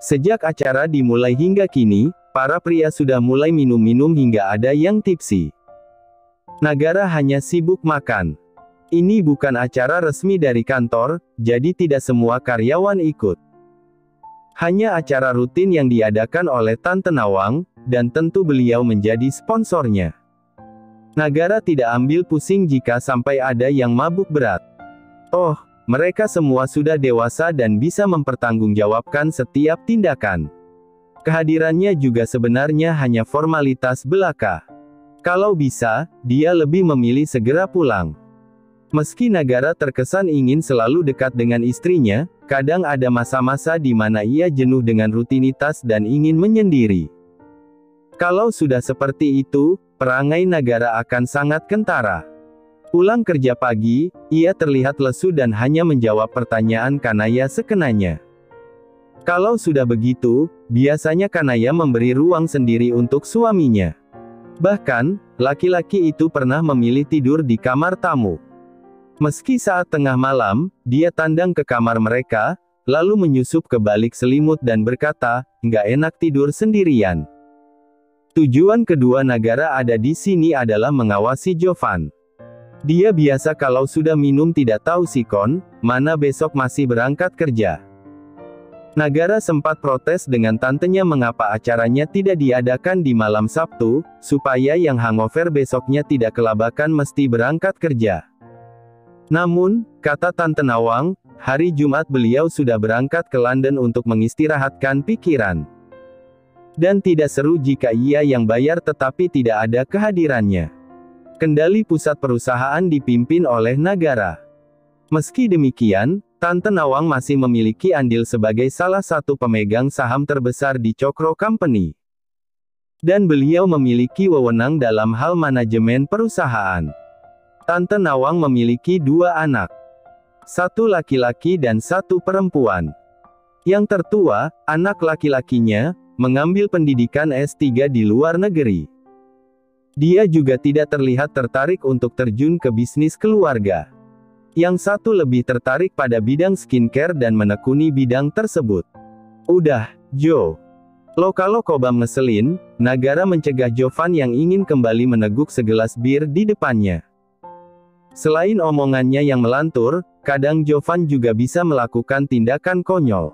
Sejak acara dimulai hingga kini, para pria sudah mulai minum-minum hingga ada yang tipsi. Nagara hanya sibuk makan. Ini bukan acara resmi dari kantor, jadi tidak semua karyawan ikut. Hanya acara rutin yang diadakan oleh Tante Nawang, dan tentu beliau menjadi sponsornya. Nagara tidak ambil pusing jika sampai ada yang mabuk berat. Oh, mereka semua sudah dewasa dan bisa mempertanggungjawabkan setiap tindakan. Kehadirannya juga sebenarnya hanya formalitas belaka. Kalau bisa, dia lebih memilih segera pulang. Meski Nagara terkesan ingin selalu dekat dengan istrinya, kadang ada masa-masa di mana ia jenuh dengan rutinitas dan ingin menyendiri. Kalau sudah seperti itu, perangai Nagara akan sangat kentara. Pulang kerja pagi, ia terlihat lesu dan hanya menjawab pertanyaan Kanaya sekenanya. Kalau sudah begitu, biasanya Kanaya memberi ruang sendiri untuk suaminya. Bahkan, laki-laki itu pernah memilih tidur di kamar tamu. Meski saat tengah malam, dia tandang ke kamar mereka, lalu menyusup ke balik selimut dan berkata, "Nggak enak tidur sendirian." Tujuan kedua Nagara ada di sini adalah mengawasi Jovan. Dia biasa kalau sudah minum tidak tahu sikon, mana besok masih berangkat kerja. Nagara sempat protes dengan tantenya mengapa acaranya tidak diadakan di malam Sabtu, supaya yang hangover besoknya tidak kelabakan mesti berangkat kerja. Namun, kata Tante Nawang, hari Jumat beliau sudah berangkat ke London untuk mengistirahatkan pikiran. Dan tidak seru jika ia yang bayar tetapi tidak ada kehadirannya. Kendali pusat perusahaan dipimpin oleh Nagara. Meski demikian, Tante Nawang masih memiliki andil sebagai salah satu pemegang saham terbesar di Cokro Company. Dan beliau memiliki wewenang dalam hal manajemen perusahaan. Tante Nawang memiliki 2 anak. 1 laki-laki dan 1 perempuan. Yang tertua, anak laki-lakinya, mengambil pendidikan S3 di luar negeri. Dia juga tidak terlihat tertarik untuk terjun ke bisnis keluarga. Yang 1 lebih tertarik pada bidang skincare dan menekuni bidang tersebut. Udah, Jo. Lo kalau kobam ngeselin, Nagara mencegah Jovan yang ingin kembali meneguk segelas bir di depannya. Selain omongannya yang melantur, kadang Jovan juga bisa melakukan tindakan konyol.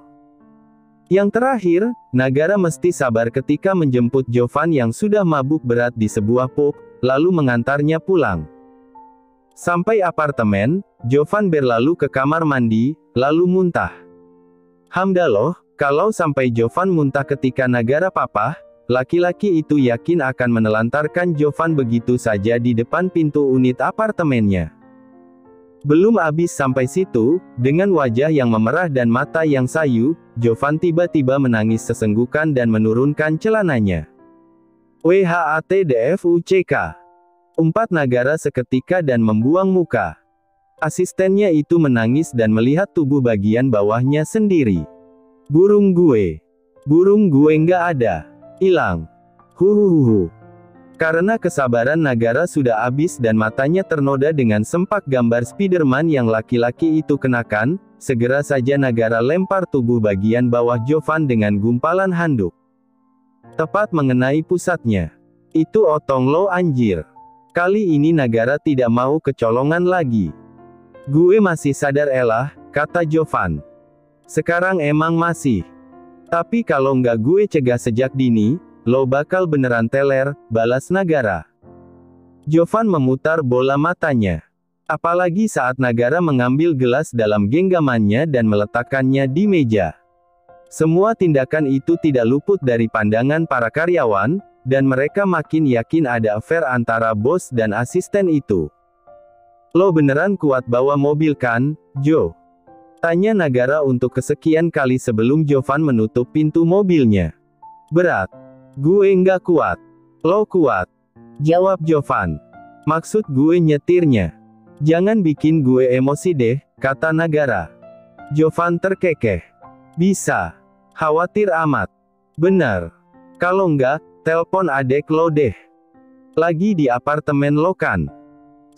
Yang terakhir, Nagara mesti sabar ketika menjemput Jovan yang sudah mabuk berat di sebuah pub, lalu mengantarnya pulang. Sampai apartemen, Jovan berlalu ke kamar mandi, lalu muntah. Hamdallah, kalau sampai Jovan muntah ketika Nagara papah, laki-laki itu yakin akan menelantarkan Jovan begitu saja di depan pintu unit apartemennya. Belum habis sampai situ, dengan wajah yang memerah dan mata yang sayu, Jovan tiba-tiba menangis sesenggukan dan menurunkan celananya. WHATDFUCK. 4 Nagara seketika dan membuang muka. Asistennya itu menangis dan melihat tubuh bagian bawahnya sendiri. Burung gue nggak ada. Hilang. Huhuhuhu. Karena kesabaran Nagara sudah habis dan matanya ternoda dengan sempak gambar Spiderman yang laki-laki itu kenakan, segera saja Nagara lempar tubuh bagian bawah Jovan dengan gumpalan handuk. Tepat mengenai pusatnya. Itu otong lo anjir. Kali ini Nagara tidak mau kecolongan lagi. Gue masih sadar elah, kata Jovan. Sekarang emang masih. Tapi kalau nggak gue cegah sejak dini, lo bakal beneran teler, balas Nagara. Jovan memutar bola matanya. Apalagi saat Nagara mengambil gelas dalam genggamannya dan meletakkannya di meja. Semua tindakan itu tidak luput dari pandangan para karyawan, dan mereka makin yakin ada affair antara bos dan asisten itu. Lo beneran kuat bawa mobil kan, Jo? Tanya Nagara untuk kesekian kali sebelum Jovan menutup pintu mobilnya. Berat. Gue nggak kuat. Lo kuat. Jawab Jovan. Maksud gue nyetirnya. Jangan bikin gue emosi deh, kata Nagara. Jovan terkekeh. Bisa. Khawatir amat. Benar. Kalau nggak, telpon adek lo deh. Lagi di apartemen lo kan?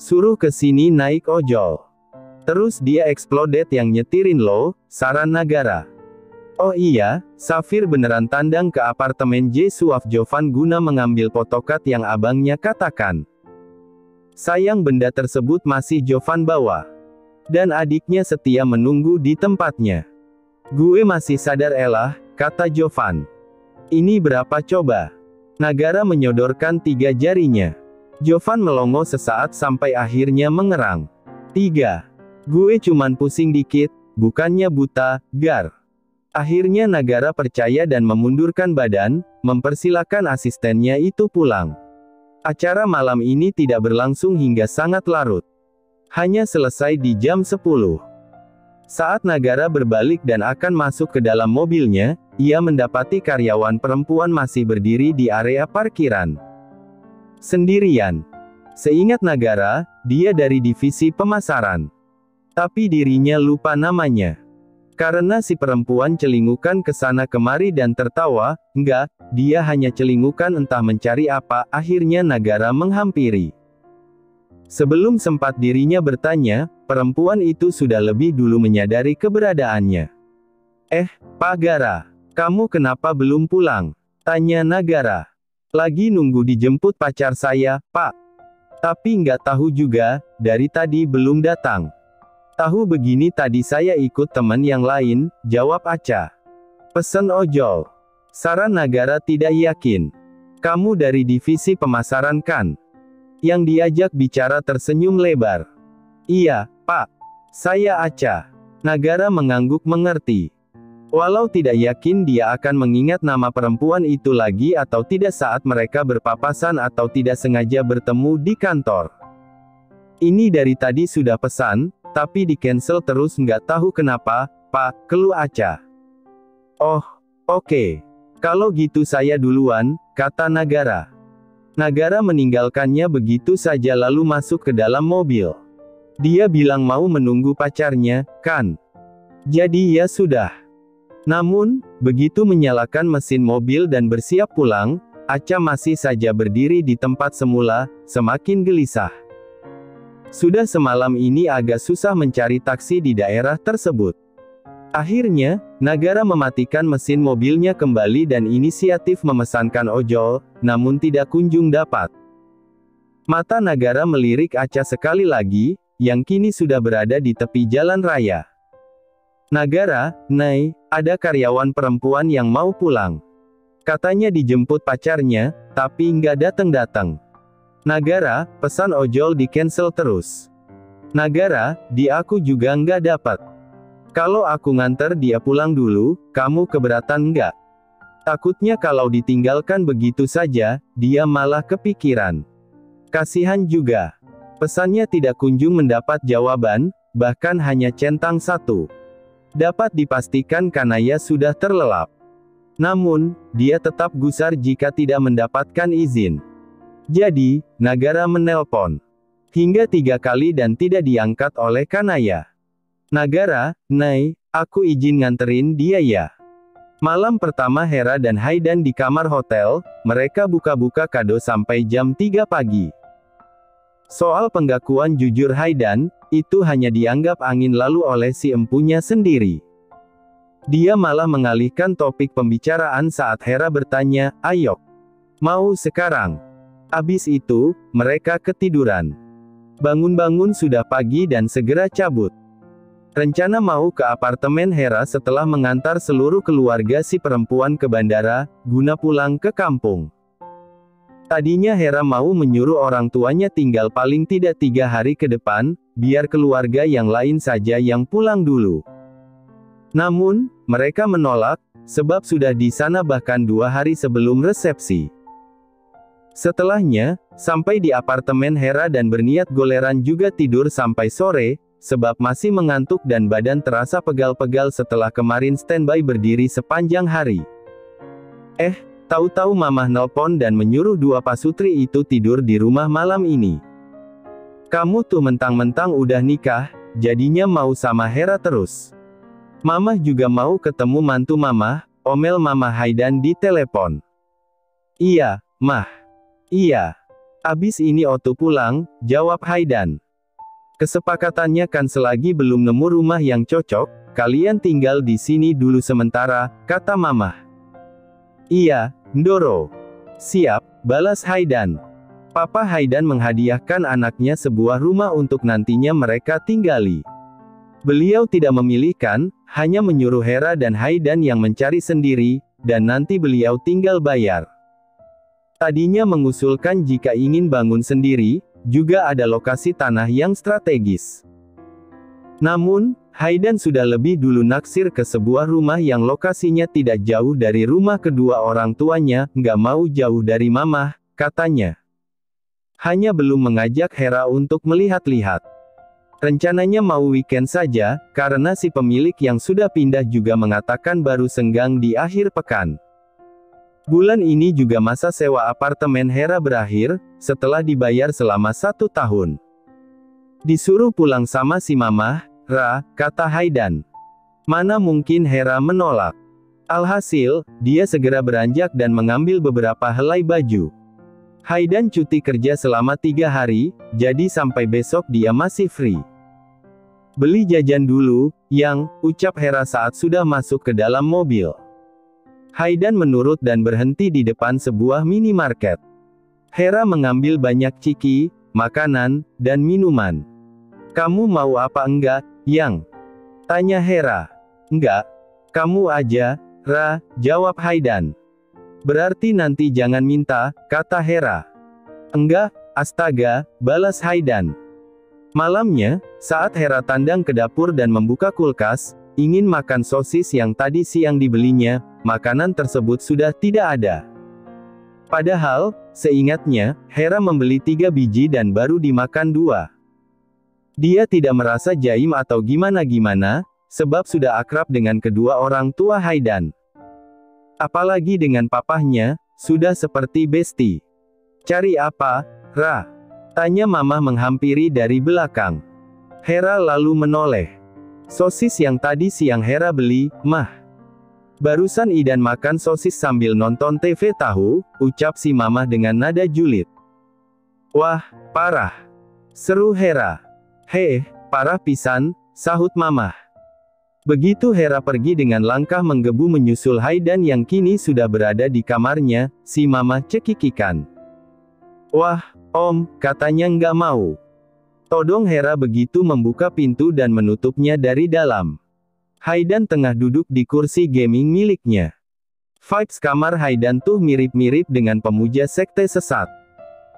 Suruh ke sini naik ojol. Terus dia exploded yang nyetirin lo, saran Nagara. Oh iya, Safir beneran tandang ke apartemen Jesuaf Jovan guna mengambil photocard yang abangnya katakan. Sayang benda tersebut masih Jovan bawa. Dan adiknya setia menunggu di tempatnya. Gue masih sadar elah, kata Jovan. Ini berapa coba? Nagara menyodorkan 3 jarinya. Jovan melongo sesaat sampai akhirnya mengerang. 3. Gue cuman pusing dikit, bukannya buta, Gar. Akhirnya Nagara percaya dan memundurkan badan, mempersilakan asistennya itu pulang. Acara malam ini tidak berlangsung hingga sangat larut. Hanya selesai di jam 10. Saat Nagara berbalik dan akan masuk ke dalam mobilnya, ia mendapati karyawan perempuan masih berdiri di area parkiran. Sendirian. Seingat Nagara, dia dari divisi pemasaran. Tapi dirinya lupa namanya. Karena si perempuan celingukan ke sana kemari dan tertawa, enggak, dia hanya celingukan entah mencari apa, akhirnya Nagara menghampiri. Sebelum sempat dirinya bertanya, perempuan itu sudah lebih dulu menyadari keberadaannya. Pak Gara, kamu kenapa belum pulang? Tanya Nagara. Lagi nunggu dijemput pacar saya, Pak. Tapi nggak tahu juga, dari tadi belum datang. Tahu begini tadi saya ikut teman yang lain, jawab Aca. Pesen ojol. Saran Nagara tidak yakin. Kamu dari divisi pemasaran kan? Yang diajak bicara tersenyum lebar. Iya, Pak. Saya Aca. Nagara mengangguk mengerti. Walau tidak yakin dia akan mengingat nama perempuan itu lagi atau tidak saat mereka berpapasan atau tidak sengaja bertemu di kantor. Ini dari tadi sudah pesan, tapi di-cancel terus nggak tahu kenapa, Pak, keluh Aca. Oh, oke. Kalau gitu saya duluan, kata Nagara. Nagara meninggalkannya begitu saja lalu masuk ke dalam mobil. Dia bilang mau menunggu pacarnya, kan? Jadi ya sudah. Namun, begitu menyalakan mesin mobil dan bersiap pulang, Aca masih saja berdiri di tempat semula, semakin gelisah. Sudah semalam ini agak susah mencari taksi di daerah tersebut. Akhirnya, Nagara mematikan mesin mobilnya kembali dan inisiatif memesankan ojol, namun tidak kunjung dapat. Mata Nagara melirik Aca sekali lagi, yang kini sudah berada di tepi jalan raya. Nagara, Nay, ada karyawan perempuan yang mau pulang. Katanya dijemput pacarnya, tapi nggak datang-datang. Nagara, pesan ojol di-cancel terus. Nagara, di aku juga nggak dapat. Kalau aku nganter dia pulang dulu, kamu keberatan nggak? Takutnya kalau ditinggalkan begitu saja, dia malah kepikiran. Kasihan juga. Pesannya tidak kunjung mendapat jawaban, bahkan hanya centang 1. Dapat dipastikan Kanaya sudah terlelap. Namun, dia tetap gusar jika tidak mendapatkan izin. Jadi, Nagara menelpon. Hingga 3 kali dan tidak diangkat oleh Kanaya. Nagara, Nay, aku izin nganterin dia ya. Malam pertama Hera dan Haidan di kamar hotel, mereka buka-buka kado sampai jam 3 pagi. Soal pengakuan jujur Haidan, itu hanya dianggap angin lalu oleh si empunya sendiri. Dia malah mengalihkan topik pembicaraan saat Hera bertanya, "Ayo, mau sekarang?" Abis itu, mereka ketiduran. Bangun-bangun sudah pagi dan segera cabut. Rencana mau ke apartemen Hera setelah mengantar seluruh keluarga si perempuan ke bandara, guna pulang ke kampung. Tadinya Hera mau menyuruh orang tuanya tinggal paling tidak 3 hari ke depan, biar keluarga yang lain saja yang pulang dulu. Namun, mereka menolak, sebab sudah di sana bahkan 2 hari sebelum resepsi. Setelahnya, sampai di apartemen Hera dan berniat goleran juga tidur sampai sore, sebab masih mengantuk dan badan terasa pegal-pegal setelah kemarin standby berdiri sepanjang hari. Tahu-tahu Mamah nelpon dan menyuruh 2 pasutri itu tidur di rumah malam ini. Kamu tuh mentang-mentang udah nikah, jadinya mau sama Hera terus. Mamah juga mau ketemu mantu Mamah, omel Mamah Haidan di telepon. Iya, Mah. Iya. Abis ini Otu pulang, jawab Haidan. Kesepakatannya kan selagi belum nemu rumah yang cocok, kalian tinggal di sini dulu sementara, kata Mamah. Iya, Ndoro. Siap, balas Haidan. Papa Haidan menghadiahkan anaknya sebuah rumah untuk nantinya mereka tinggali. Beliau tidak memilihkan, hanya menyuruh Hera dan Haidan yang mencari sendiri, dan nanti beliau tinggal bayar. Tadinya mengusulkan jika ingin bangun sendiri, juga ada lokasi tanah yang strategis. Namun, Haidan sudah lebih dulu naksir ke sebuah rumah yang lokasinya tidak jauh dari rumah kedua orang tuanya, nggak mau jauh dari Mamah, katanya. Hanya belum mengajak Hera untuk melihat-lihat. Rencananya mau weekend saja, karena si pemilik yang sudah pindah juga mengatakan baru senggang di akhir pekan. Bulan ini juga masa sewa apartemen Hera berakhir, setelah dibayar selama 1 tahun. Disuruh pulang sama si Mamah, Ra, kata Haidan. Mana mungkin Hera menolak. Alhasil, dia segera beranjak dan mengambil beberapa helai baju. Haidan cuti kerja selama 3 hari, jadi sampai besok dia masih free. Beli jajan dulu, yang, ucap Hera saat sudah masuk ke dalam mobil. Haidan menurut dan berhenti di depan sebuah minimarket. Hera mengambil banyak ciki, makanan, dan minuman. Kamu mau apa enggak, Yang? Tanya Hera. Enggak. Kamu aja, Ra, jawab Haidan. Berarti nanti jangan minta, kata Hera. Enggak, astaga, balas Haidan. Malamnya, saat Hera tandang ke dapur dan membuka kulkas, ingin makan sosis yang tadi siang dibelinya, makanan tersebut sudah tidak ada. Padahal, seingatnya, Hera membeli 3 biji dan baru dimakan 2. Dia tidak merasa jaim atau gimana-gimana, sebab sudah akrab dengan kedua orang tua Haidan. Apalagi dengan papahnya, sudah seperti besti. Cari apa, Ra? Tanya Mamah menghampiri dari belakang. Hera lalu menoleh. Sosis yang tadi siang Hera beli, Mah. Barusan Idan makan sosis sambil nonton TV tahu, ucap si Mamah dengan nada julid. Wah, parah. Seru Hera. Heh, parah pisan, sahut Mamah. Begitu Hera pergi dengan langkah menggebu menyusul Haidan yang kini sudah berada di kamarnya, si Mamah cekikikan. Wah, Om, katanya nggak mau. Todong Hera begitu membuka pintu dan menutupnya dari dalam. Haidan tengah duduk di kursi gaming miliknya. Vibes kamar Haidan tuh mirip-mirip dengan pemuja sekte sesat.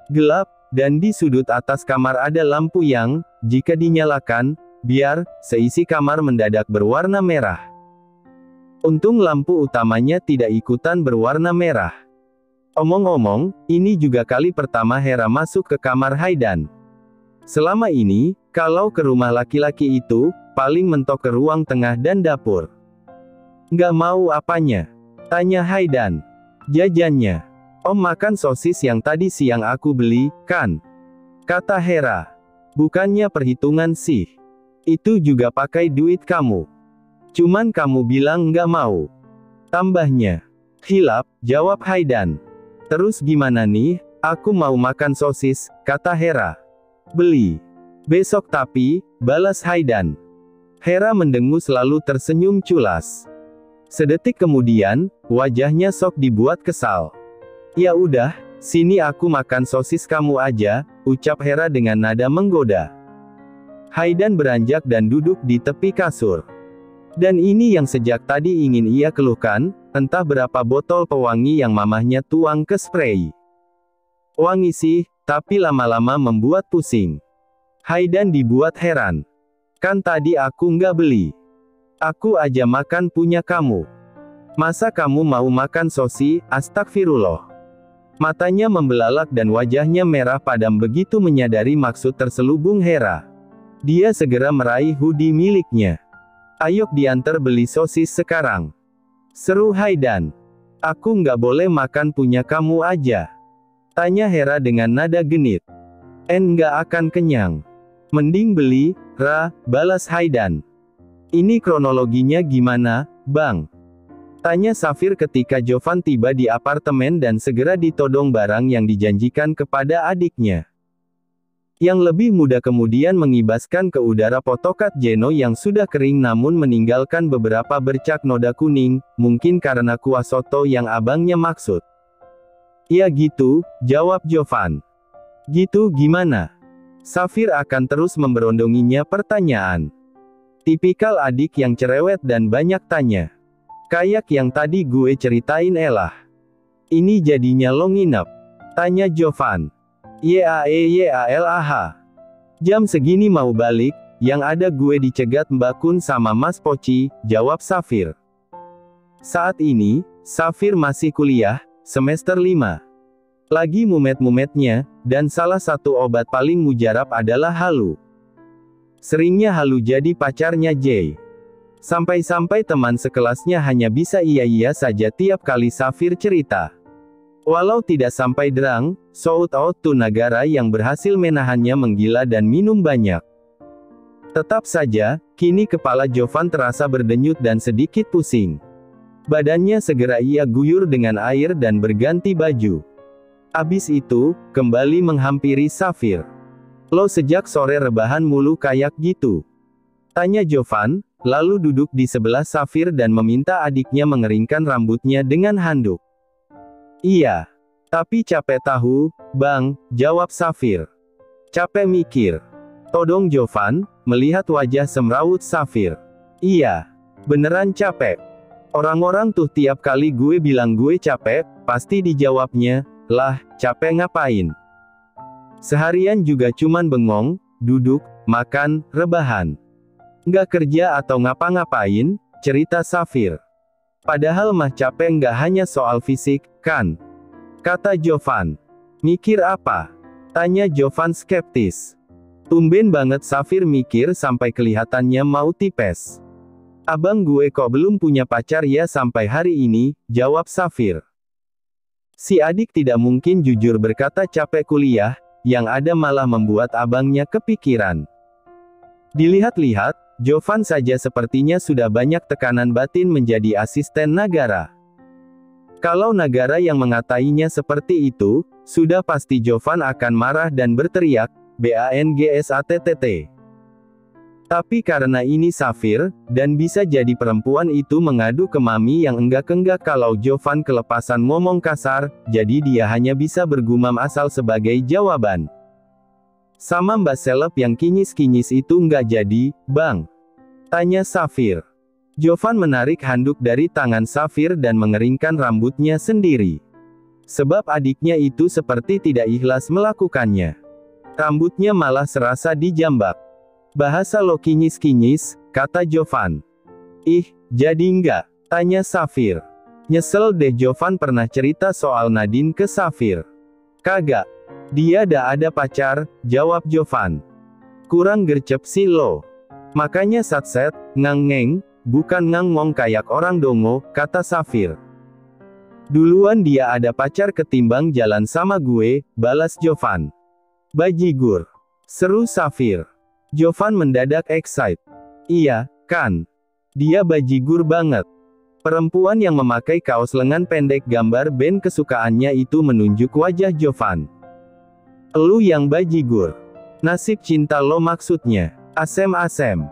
Gelap, dan di sudut atas kamar ada lampu yang, jika dinyalakan, biar, seisi kamar mendadak berwarna merah. Untung lampu utamanya tidak ikutan berwarna merah. Omong-omong, ini juga kali pertama Hera masuk ke kamar Haidan. Selama ini, kalau ke rumah laki-laki itu, paling mentok ke ruang tengah dan dapur. Nggak mau apanya? Tanya Haidan. Jajannya. Om makan sosis yang tadi siang aku beli, kan? Kata Hera. Bukannya perhitungan sih. Itu juga pakai duit kamu. Cuman kamu bilang nggak mau. Tambahnya. Hilap, jawab Haidan. Terus gimana nih? Aku mau makan sosis, kata Hera. Beli. Besok tapi, balas Haidan. Hera mendengus lalu tersenyum culas. Sedetik kemudian, wajahnya sok dibuat kesal. Ya udah, sini aku makan sosis kamu aja, ucap Hera dengan nada menggoda. Haidan beranjak dan duduk di tepi kasur. Dan ini yang sejak tadi ingin ia keluhkan, entah berapa botol pewangi yang mamahnya tuang ke spray. Wangi sih, tapi lama-lama membuat pusing. Haidan dibuat heran. Kan tadi aku nggak beli. Aku aja makan punya kamu. Masa kamu mau makan sosis? Astagfirullah. Matanya membelalak dan wajahnya merah padam begitu menyadari maksud terselubung Hera. Dia segera meraih hoodie miliknya. Ayok diantar beli sosis sekarang. Seru Haidan. Aku nggak boleh makan punya kamu aja. Tanya Hera dengan nada genit. Nggak akan kenyang. Mending beli, Ra, balas Haidan. Ini kronologinya gimana, Bang? Tanya Safir ketika Jovan tiba di apartemen dan segera ditodong barang yang dijanjikan kepada adiknya. Yang lebih muda kemudian mengibaskan ke udara potokat Jeno yang sudah kering namun meninggalkan beberapa bercak noda kuning, mungkin karena kuah soto yang abangnya maksud. Ya gitu, jawab Jovan. Gitu gimana? Safir akan terus memberondonginya pertanyaan. Tipikal adik yang cerewet dan banyak tanya. Kayak yang tadi gue ceritain elah. Ini jadinya lo nginep? Tanya Jovan. Yalah. Jam segini mau balik, yang ada gue dicegat Mbak Kun sama Mas Poci, jawab Safir. Saat ini, Safir masih kuliah, semester 5. Lagi mumet-mumetnya, dan salah satu obat paling mujarab adalah halu. Seringnya halu jadi pacarnya Jay. Sampai-sampai teman sekelasnya hanya bisa iya-iya saja tiap kali Safir cerita. Walau tidak sampai derang, shout out to Nagara yang berhasil menahannya menggila dan minum banyak. Tetap saja, kini kepala Jovan terasa berdenyut dan sedikit pusing. Badannya segera ia guyur dengan air dan berganti baju. Abis itu, kembali menghampiri Safir. Lo sejak sore rebahan mulu kayak gitu? Tanya Jovan, lalu duduk di sebelah Safir dan meminta adiknya mengeringkan rambutnya dengan handuk. Iya. Tapi capek tahu, Bang, jawab Safir. Capek mikir. Todong Jovan, melihat wajah semrawut Safir. Iya. Beneran capek. Orang-orang tuh tiap kali gue bilang gue capek, pasti dijawabnya, lah, capek ngapain? Seharian juga cuman bengong, duduk, makan, rebahan. Nggak kerja atau ngapa-ngapain, cerita Safir. Padahal mah capek nggak hanya soal fisik, kan? Kata Jovan. Mikir apa? Tanya Jovan skeptis. Tumben banget Safir mikir sampai kelihatannya mau tipes. Abang gue kok belum punya pacar ya sampai hari ini, jawab Safir. Si adik tidak mungkin jujur berkata capek kuliah, yang ada malah membuat abangnya kepikiran. Dilihat-lihat, Jovan saja sepertinya sudah banyak tekanan batin menjadi asisten Nagara. Kalau Nagara yang mengatainya seperti itu, sudah pasti Jovan akan marah dan berteriak, BANGSATTT. Tapi karena ini Safir, dan bisa jadi perempuan itu mengadu ke mami yang enggak-enggak kalau Jovan kelepasan ngomong kasar, jadi dia hanya bisa bergumam asal sebagai jawaban. Sama Mbak Seleb yang kinyis-kinyis itu nggak jadi, Bang? Tanya Safir. Jovan menarik handuk dari tangan Safir dan mengeringkan rambutnya sendiri. Sebab adiknya itu seperti tidak ikhlas melakukannya. Rambutnya malah serasa dijambak. Bahasa lo kinyis-kinyis, kata Jovan. Ih, jadi nggak? Tanya Safir. Nyesel deh Jovan pernah cerita soal Nadine ke Safir. Kagak. Dia dah ada pacar, jawab Jovan. Kurang gercep sih lo. Makanya satset, ngang-ngeng, bukan ngangong kayak orang dongo, kata Safir. Duluan dia ada pacar ketimbang jalan sama gue, balas Jovan. Bajigur. Seru Safir. Jovan mendadak excite. Iya, kan? Dia bajigur banget. Perempuan yang memakai kaos lengan pendek gambar band kesukaannya itu menunjuk wajah Jovan. Lu yang bajigur. Nasib cinta lo maksudnya. Asem-asem.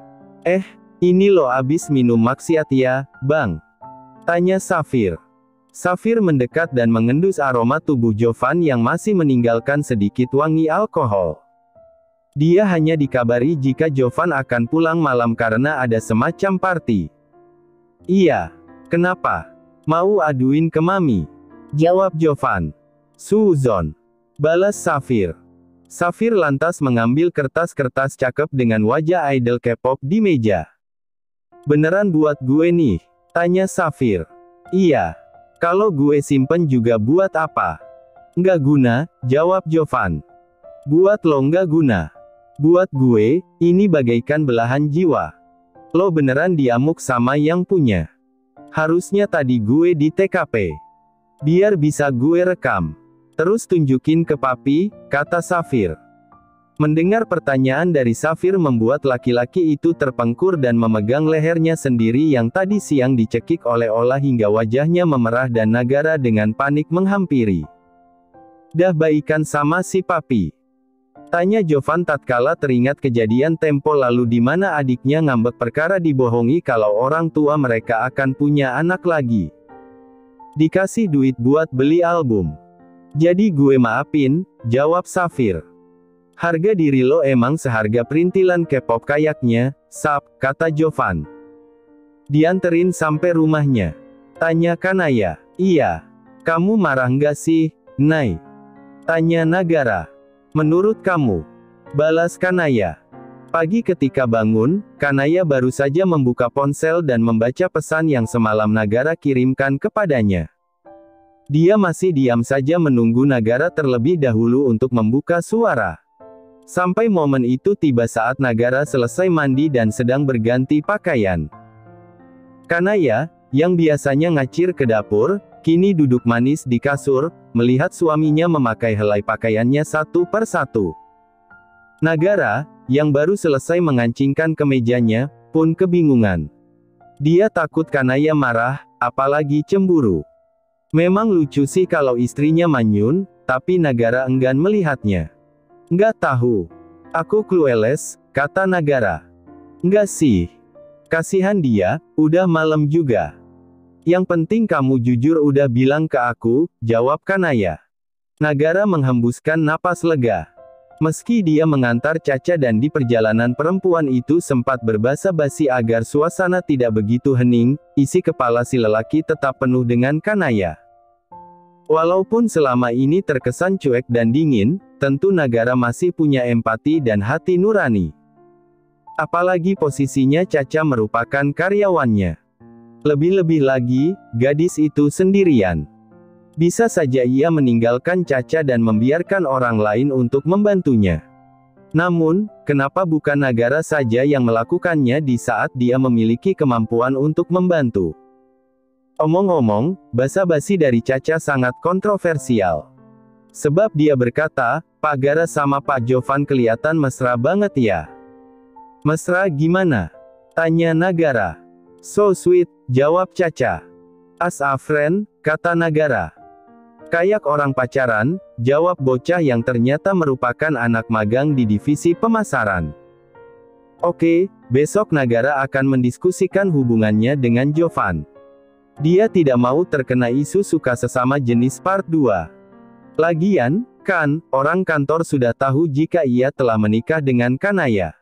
Ini lo abis minum maksiat ya, Bang? Tanya Safir. Safir mendekat dan mengendus aroma tubuh Jovan yang masih meninggalkan sedikit wangi alkohol. Dia hanya dikabari jika Jovan akan pulang malam karena ada semacam party. Iya. Kenapa? Mau aduin ke mami? Jawab Jovan. Suzon. Balas Safir. Safir lantas mengambil kertas-kertas cakep dengan wajah idol K-pop di meja. Beneran buat gue nih? Tanya Safir. Iya. Kalau gue simpen juga buat apa? Nggak guna, jawab Jovan. Buat lo nggak guna. Buat gue, ini bagaikan belahan jiwa. Lo beneran diamuk sama yang punya. Harusnya tadi gue di TKP. Biar bisa gue rekam. Terus tunjukin ke papi, kata Safir. Mendengar pertanyaan dari Safir membuat laki-laki itu terpengkur dan memegang lehernya sendiri yang tadi siang dicekik oleh Ola hingga wajahnya memerah dan Nagara dengan panik menghampiri. Dah baikan sama si papi? Tanya Jovan tatkala teringat kejadian tempo lalu di mana adiknya ngambek perkara dibohongi kalau orang tua mereka akan punya anak lagi. Dikasih duit buat beli album. Jadi gue maafin, jawab Safir. Harga diri lo emang seharga perintilan K-pop kayaknya, Sap, kata Jovan. Dianterin sampai rumahnya. Tanya Kanaya. Iya. Kamu marah nggak sih, Nay? Tanya Nagara. Menurut kamu? Balas Kanaya. Pagi ketika bangun, Kanaya baru saja membuka ponsel dan membaca pesan yang semalam Nagara kirimkan kepadanya. Dia masih diam saja menunggu Nagara terlebih dahulu untuk membuka suara. Sampai momen itu tiba saat Nagara selesai mandi dan sedang berganti pakaian. Kanaya, yang biasanya ngacir ke dapur, kini duduk manis di kasur, melihat suaminya memakai helai pakaiannya satu per satu. Nagara, yang baru selesai mengancingkan kemejanya, pun kebingungan. Dia takut Kanaya marah, apalagi cemburu. Memang lucu sih kalau istrinya manyun, tapi Nagara enggan melihatnya. Nggak tahu. Aku clueless, kata Nagara. Nggak sih. Kasihan dia, udah malam juga. Yang penting kamu jujur udah bilang ke aku, jawab Kanaya. Nagara menghembuskan napas lega. Meski dia mengantar Caca dan di perjalanan perempuan itu sempat berbasa-basi agar suasana tidak begitu hening, isi kepala si lelaki tetap penuh dengan Kanaya. Walaupun selama ini terkesan cuek dan dingin, tentu Nagara masih punya empati dan hati nurani. Apalagi posisinya Caca merupakan karyawannya. Lebih-lebih lagi, gadis itu sendirian. Bisa saja ia meninggalkan Caca dan membiarkan orang lain untuk membantunya. Namun, kenapa bukan Nagara saja yang melakukannya di saat dia memiliki kemampuan untuk membantu? Omong-omong, basa-basi dari Caca sangat kontroversial. Sebab dia berkata, Pak Gara sama Pak Jovan kelihatan mesra banget ya. Mesra gimana? Tanya Nagara. So sweet, jawab Caca. As a friend, kata Nagara. Kayak orang pacaran, jawab bocah yang ternyata merupakan anak magang di divisi pemasaran. Oke, besok Nagara akan mendiskusikan hubungannya dengan Jovan. Dia tidak mau terkena isu suka sesama jenis part 2. Lagian, kan, orang kantor sudah tahu jika ia telah menikah dengan Kanaya.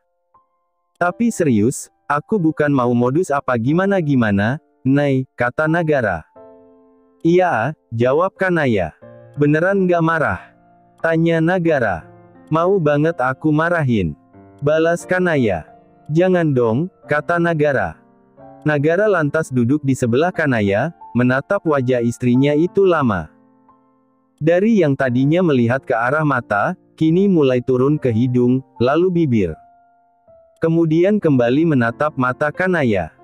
Tapi serius, aku bukan mau modus apa gimana-gimana, Nay, kata Nagara. Iya, jawab Kanaya. Beneran nggak marah? Tanya Nagara. Mau banget aku marahin. Balas Kanaya. Jangan dong, kata Nagara. Nagara lantas duduk di sebelah Kanaya, menatap wajah istrinya itu lama. Dari yang tadinya melihat ke arah mata, kini mulai turun ke hidung, lalu bibir. Kemudian kembali menatap mata Kanaya.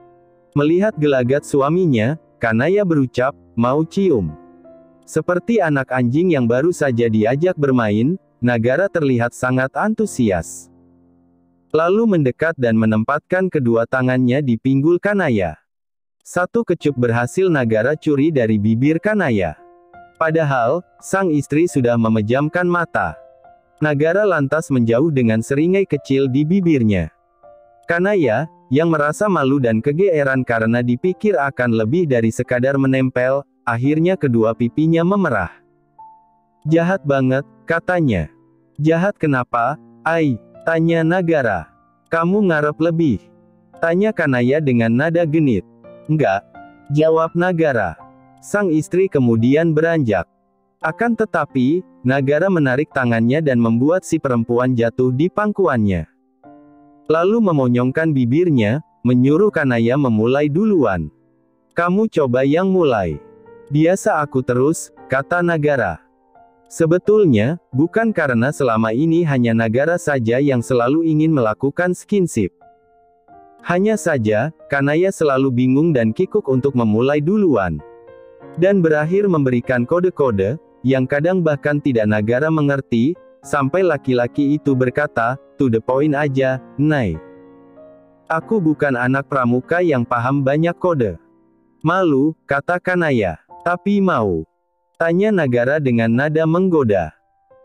Melihat gelagat suaminya, Kanaya berucap, mau cium. Seperti anak anjing yang baru saja diajak bermain, Nagara terlihat sangat antusias. Lalu mendekat dan menempatkan kedua tangannya di pinggul Kanaya. Satu kecup berhasil Nagara curi dari bibir Kanaya. Padahal, sang istri sudah memejamkan mata. Nagara lantas menjauh dengan seringai kecil di bibirnya. Kanaya, yang merasa malu dan kegeeran karena dipikir akan lebih dari sekadar menempel, akhirnya kedua pipinya memerah. Jahat banget, katanya. Jahat kenapa, Ai? Tanya Nagara. Kamu ngarep lebih? Tanya Kanaya dengan nada genit. Enggak, jawab Nagara. Sang istri kemudian beranjak. Akan tetapi, Nagara menarik tangannya dan membuat si perempuan jatuh di pangkuannya. Lalu memonyongkan bibirnya, menyuruh Kanaya memulai duluan. Kamu coba yang mulai. Biasa aku terus, kata Nagara. Sebetulnya, bukan karena selama ini hanya Nagara saja yang selalu ingin melakukan skinship. Hanya saja, Kanaya selalu bingung dan kikuk untuk memulai duluan. Dan berakhir memberikan kode-kode, yang kadang bahkan tidak Nagara mengerti, sampai laki-laki itu berkata, to the point aja, Nay. Aku bukan anak pramuka yang paham banyak kode. Malu, kata Kanaya. Tapi mau. Tanya Nagara dengan nada menggoda.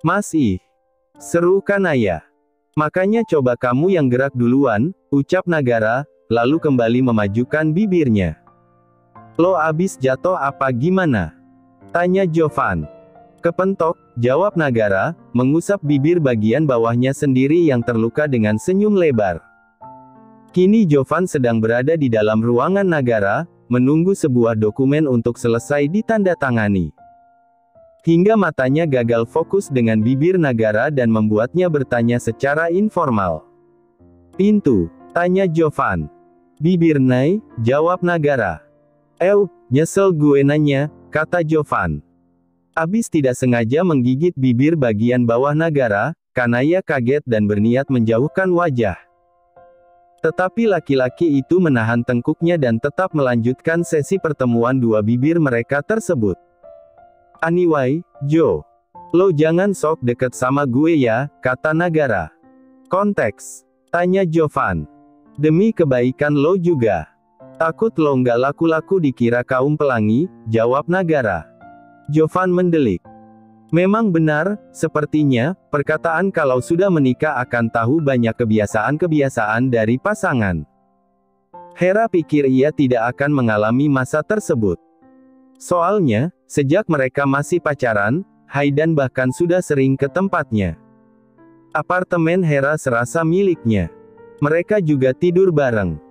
Masih. Seru Kanaya. Makanya coba kamu yang gerak duluan, ucap Nagara, lalu kembali memajukan bibirnya. Lo abis jatuh apa gimana? Tanya Jovan. Kepentok, jawab Nagara, mengusap bibir bagian bawahnya sendiri yang terluka dengan senyum lebar. Kini Jovan sedang berada di dalam ruangan Nagara, menunggu sebuah dokumen untuk selesai ditandatangani. Hingga matanya gagal fokus dengan bibir Nagara dan membuatnya bertanya secara informal. Pintu, tanya Jovan. Bibir Nay, jawab Nagara. Nyesel gue nanya, kata Jovan. Abis tidak sengaja menggigit bibir bagian bawah Nagara, Kanaya kaget dan berniat menjauhkan wajah. Tetapi laki-laki itu menahan tengkuknya dan tetap melanjutkan sesi pertemuan dua bibir mereka tersebut. Anyway, Jo. Lo jangan sok deket sama gue ya, kata Nagara. Konteks? Tanya Jovan. Demi kebaikan lo juga. Takut lo nggak laku-laku dikira kaum pelangi, jawab Nagara. Jovan mendelik. Memang benar, sepertinya, perkataan kalau sudah menikah akan tahu banyak kebiasaan-kebiasaan dari pasangan. Hera pikir ia tidak akan mengalami masa tersebut. Soalnya, sejak mereka masih pacaran, Haidan bahkan sudah sering ke tempatnya. Apartemen Hera serasa miliknya. Mereka juga tidur bareng.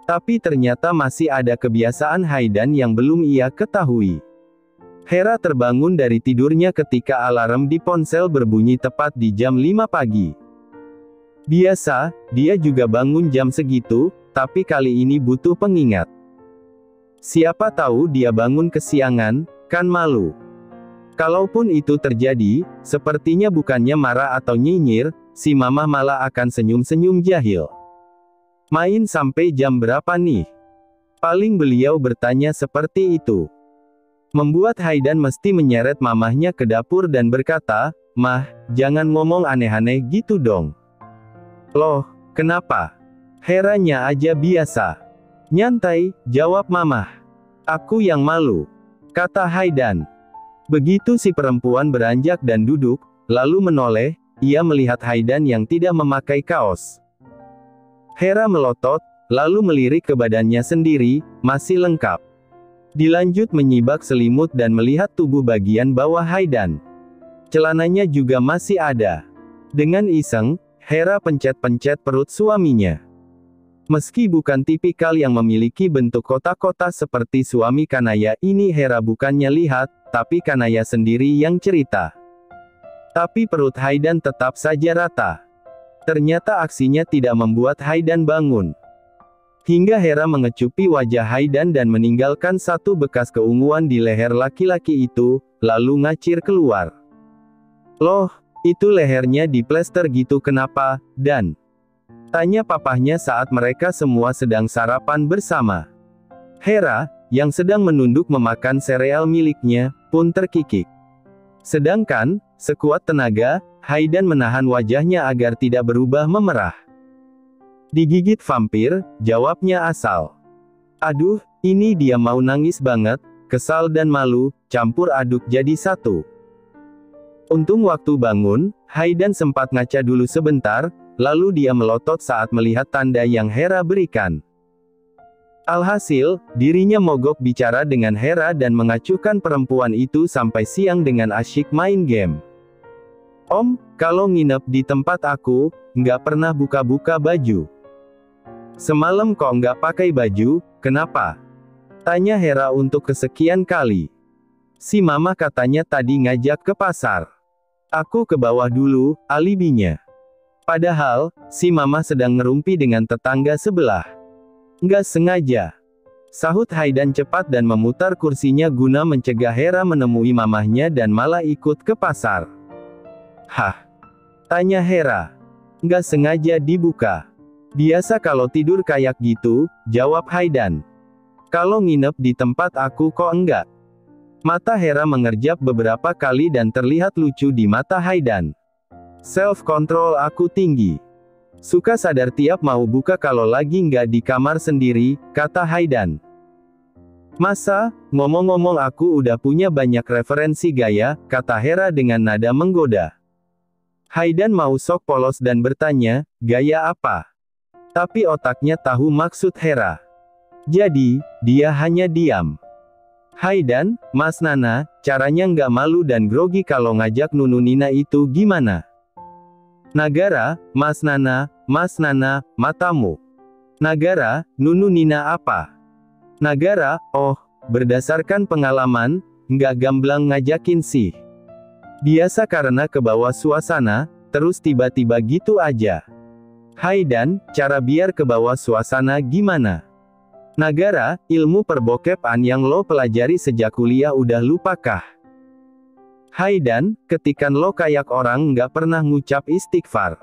Tapi ternyata masih ada kebiasaan Haidan yang belum ia ketahui. Hera terbangun dari tidurnya ketika alarm di ponsel berbunyi tepat di jam 5 pagi. Biasa, dia juga bangun jam segitu, tapi kali ini butuh pengingat. Siapa tahu dia bangun kesiangan, kan malu. Kalaupun itu terjadi, sepertinya bukannya marah atau nyinyir, si mamah malah akan senyum-senyum jahil. Main sampai jam berapa nih? Paling beliau bertanya seperti itu. Membuat Haidan mesti menyeret mamahnya ke dapur dan berkata, "Mah, jangan ngomong aneh-aneh gitu dong." Loh, kenapa? Heranya aja biasa. Nyantai, jawab mamah. Aku yang malu, kata Haidan. Begitu si perempuan beranjak dan duduk, lalu menoleh, ia melihat Haidan yang tidak memakai kaos. Hera melotot, lalu melirik ke badannya sendiri, masih lengkap. Dilanjut menyibak selimut dan melihat tubuh bagian bawah Haidan. Celananya juga masih ada. Dengan iseng, Hera pencet-pencet perut suaminya. Meski bukan tipikal yang memiliki bentuk kotak-kotak seperti suami Kanaya ini, Hera bukannya lihat, tapi Kanaya sendiri yang cerita. Tapi perut Haidan tetap saja rata. Ternyata aksinya tidak membuat Haidan bangun. Hingga Hera mengecupi wajah Haidan dan meninggalkan satu bekas keunguan di leher laki-laki itu, lalu ngacir keluar. Loh, itu lehernya diplester gitu kenapa, Dan? Tanya papahnya saat mereka semua sedang sarapan bersama. Hera, yang sedang menunduk memakan sereal miliknya, pun terkikik. Sedangkan, sekuat tenaga, Haidan menahan wajahnya agar tidak berubah memerah. Digigit vampir, jawabnya asal. Aduh, ini dia mau nangis banget, kesal dan malu, campur aduk jadi satu. Untung waktu bangun, Haidan sempat ngaca dulu sebentar, lalu dia melotot saat melihat tanda yang Hera berikan. Alhasil, dirinya mogok bicara dengan Hera dan mengacuhkan perempuan itu sampai siang dengan asyik main game. Om, kalau nginep di tempat aku, nggak pernah buka-buka baju. Semalam kok nggak pakai baju, kenapa? Tanya Hera untuk kesekian kali. Si mama katanya tadi ngajak ke pasar. Aku ke bawah dulu, alibinya. Padahal, si mama sedang ngerumpi dengan tetangga sebelah. Nggak sengaja. Sahut Haidan cepat dan memutar kursinya guna mencegah Hera menemui mamahnya dan malah ikut ke pasar. Hah? Tanya Hera. Nggak sengaja dibuka. Biasa kalau tidur kayak gitu, jawab Haidan. Kalau nginep di tempat aku kok enggak? Mata Hera mengerjap beberapa kali dan terlihat lucu di mata Haidan. Self-control aku tinggi. Suka sadar tiap mau buka kalau lagi nggak di kamar sendiri, kata Haidan. Masa, ngomong-ngomong aku udah punya banyak referensi gaya, kata Hera dengan nada menggoda. Haidan mau sok polos dan bertanya, gaya apa? Tapi otaknya tahu maksud Hera. Jadi, dia hanya diam. Haidan, Mas Nana, caranya nggak malu dan grogi kalau ngajak Nunu Nina itu gimana? Nagara, Mas Nana, matamu. Nagara, Nunu Nina apa? Nagara, oh, berdasarkan pengalaman, nggak gamblang ngajakin sih. Biasa karena kebawa suasana, terus tiba-tiba gitu aja. Haidan, cara biar kebawa suasana gimana? Nagara, ilmu perbokepan yang lo pelajari sejak kuliah udah lupakah? Haidan, ketikan lo kayak orang nggak pernah ngucap istighfar.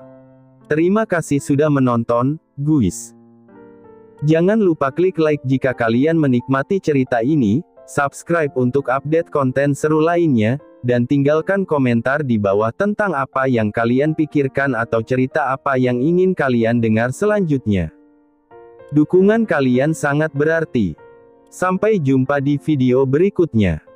Terima kasih sudah menonton, guys. Jangan lupa klik like jika kalian menikmati cerita ini, subscribe untuk update konten seru lainnya, dan tinggalkan komentar di bawah tentang apa yang kalian pikirkan atau cerita apa yang ingin kalian dengar selanjutnya. Dukungan kalian sangat berarti. Sampai jumpa di video berikutnya.